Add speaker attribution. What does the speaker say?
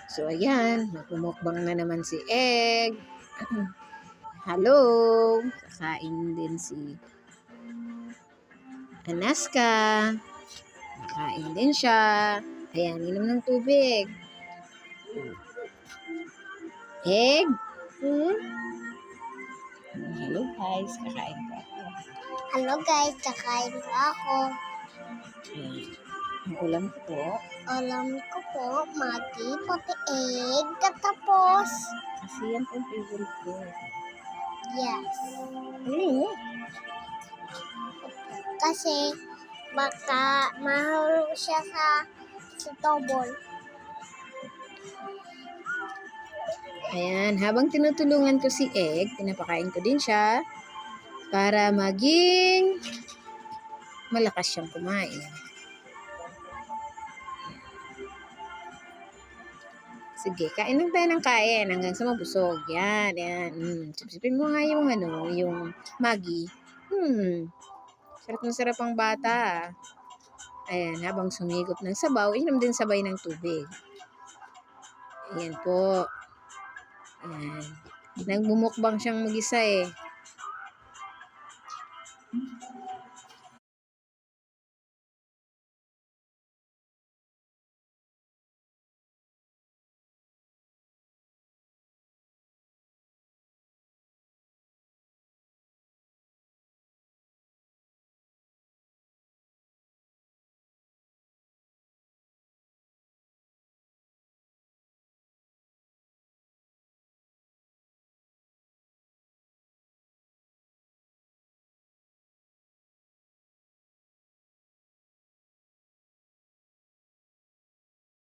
Speaker 1: So, ayan, magmumukbang na naman si Egg. Hello! Kakain din si Anaska. Kakain din siya. Ayan, inom ng tubig. Egg? Hello guys, kakain po ako.
Speaker 2: Hello guys, kakain po ako.
Speaker 1: Ang ulam ko po.
Speaker 2: Alam ko po, Maggie, pati egg, katapos.
Speaker 1: Kasi yan po ang favorite ko.
Speaker 2: Yes. Kasi baka mahalo siya sa tobol.
Speaker 1: Ayan, habang tinutulungan ko si Egg, pinapakain ko din siya para maging malakas siyang kumain. Sige, kain lang tayo ng kain hanggang sa mabusog. Yan, yan. Sipsipin mo nga yung yung Maggie. Sarap na sarap ang bata. Ayan, habang sumigop ng sabaw, inom din sabay ng tubig. Ayan po. Ayan. Nagbumukbang siyang mag-isa eh.